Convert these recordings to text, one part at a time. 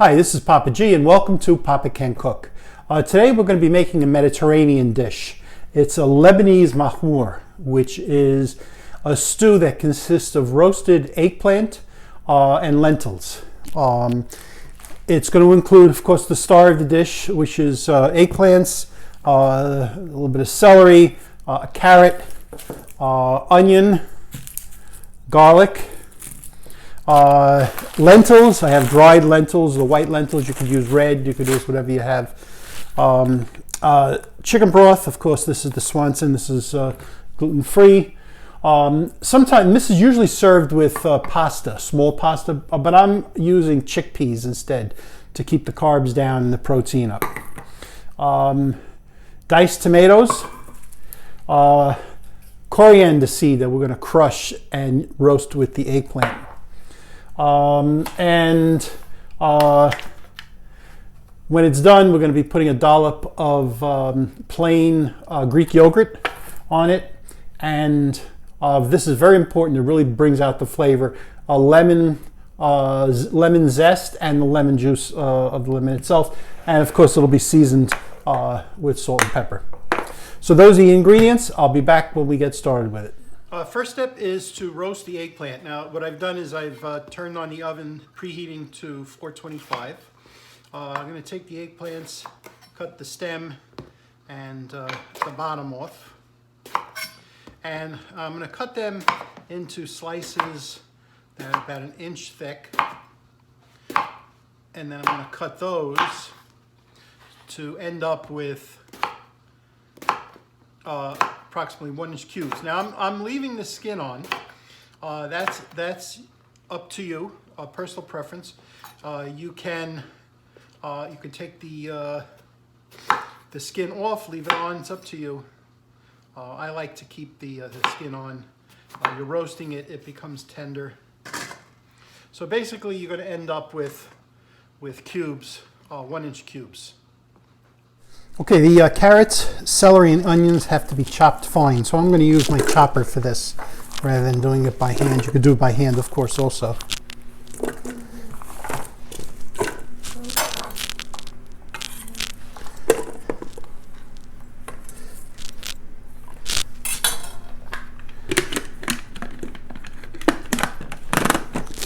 Hi, this is Papa G and welcome to Papa Can Cook. Today we're going to be making a Mediterranean dish. It's a Lebanese Maghmour, which is a stew that consists of roasted eggplant and lentils. It's going to include, of course, the star of the dish, which is eggplants, a little bit of celery, a carrot, onion, garlic, lentils. I have dried lentils, the white lentils. You could use red, you could use whatever you have. Chicken broth, of course, this is the Swanson. This is gluten-free. Sometimes this is usually served with pasta, small pasta, but I'm using chickpeas instead to keep the carbs down and the protein up. Diced tomatoes, coriander seed that we're going to crush and roast with the eggplant. When it's done, we're going to be putting a dollop of plain Greek yogurt on it, and this is very important. It really brings out the flavor. A lemon zest and the lemon juice of the lemon itself, and of course it'll be seasoned with salt and pepper. So those are the ingredients. I'll be back when we get started with it. First step is to roast the eggplant. Now what I've done is I've turned on the oven, preheating to 425. I'm going to take the eggplants, cut the stem and the bottom off. And I'm going to cut them into slices that are about 1 inch thick. And then I'm going to cut those to end up with approximately 1 inch cubes. Now I'm leaving the skin on. That's up to you, personal preference. You can take the skin off, leave it on. It's up to you. I like to keep the skin on. You're roasting it; it becomes tender. So basically, you're going to end up with cubes, 1 inch cubes. Okay, the carrots, celery, and onions have to be chopped fine. So I'm going to use my chopper for this rather than doing it by hand. You could do it by hand, of course, also.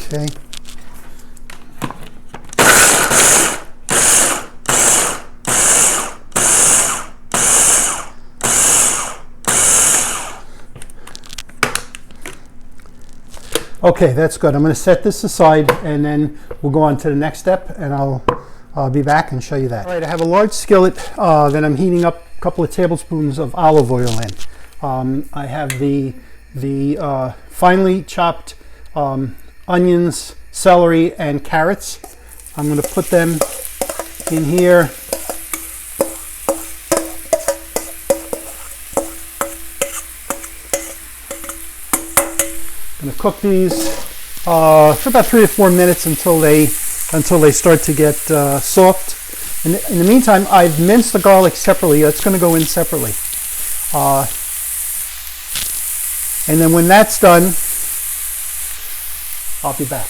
Okay. Okay, that's good. I'm going to set this aside and then we'll go on to the next step, and I'll be back and show you that. All right, I have a large skillet that I'm heating up a couple of tablespoons of olive oil in. I have the finely chopped onions, celery, and carrots. I'm going to put them in here. I'm going to cook these for about 3 or 4 minutes until they start to get soft. In the meantime, I've minced the garlic separately. It's going to go in separately. And then when that's done, I'll be back.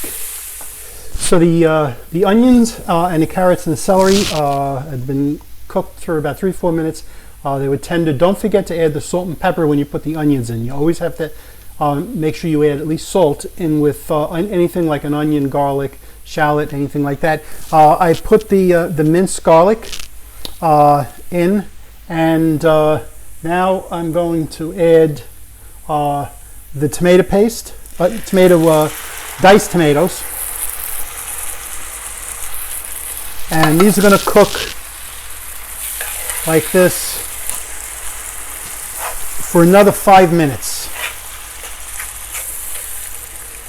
So the onions and the carrots and the celery have been cooked for about 3 or 4 minutes. They were tender. Don't forget to add the salt and pepper when you put the onions in. You always have to make sure you add at least salt in with anything like an onion, garlic, shallot, anything like that. I put the minced garlic in, and now I'm going to add the tomato paste, diced tomatoes, and these are going to cook like this for another 5 minutes.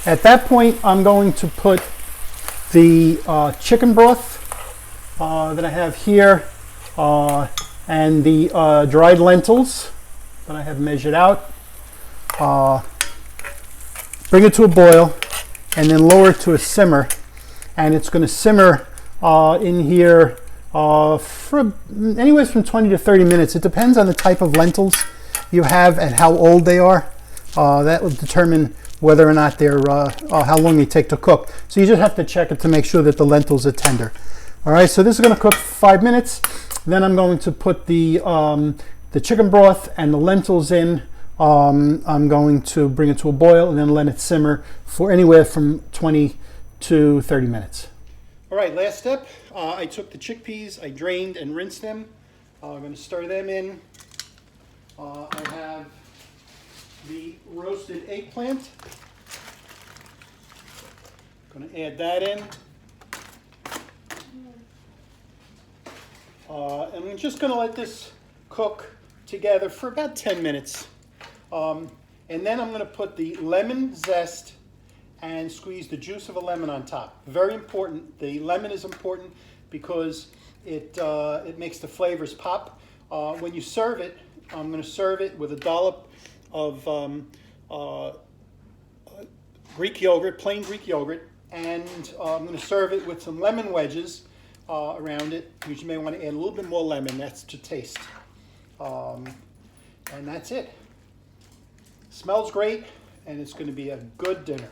At that point, I'm going to put the chicken broth that I have here and the dried lentils that I have measured out. Bring it to a boil and then lower it to a simmer, and it's going to simmer in here for anywhere from 20 to 30 minutes. It depends on the type of lentils you have and how old they are. That will determine whether or not they're, how long they take to cook. So you just have to check it to make sure that the lentils are tender. All right, so this is going to cook for 5 minutes. Then I'm going to put the chicken broth and the lentils in. I'm going to bring it to a boil and then let it simmer for anywhere from 20 to 30 minutes. All right, last step. I took the chickpeas, I drained and rinsed them. I'm going to stir them in. I have the roasted eggplant. Going to add that in. And I'm just going to let this cook together for about 10 minutes. And then I'm going to put the lemon zest and squeeze the juice of a lemon on top. Very important. The lemon is important because it makes the flavors pop. When you serve it, I'm going to serve it with a dollop of Greek yogurt, plain Greek yogurt, and I'm going to serve it with some lemon wedges around it, because you may want to add a little bit more lemon. That's to taste. And that's it. Smells great, and it's going to be a good dinner.